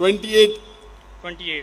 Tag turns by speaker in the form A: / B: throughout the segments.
A: 28۔
B: 28۔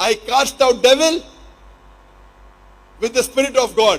A: I cast out devil with the spirit of God.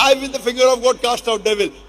A: I with the finger of God cast out devil.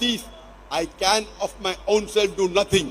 A: 30 I can of my own self do nothing.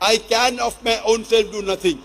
A: I can of my own self do nothing.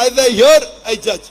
A: as I hear I judge.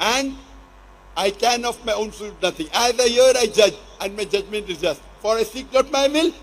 A: And I can of my own self do nothing. As I hear I judge and my judgment is just. For I seek not my will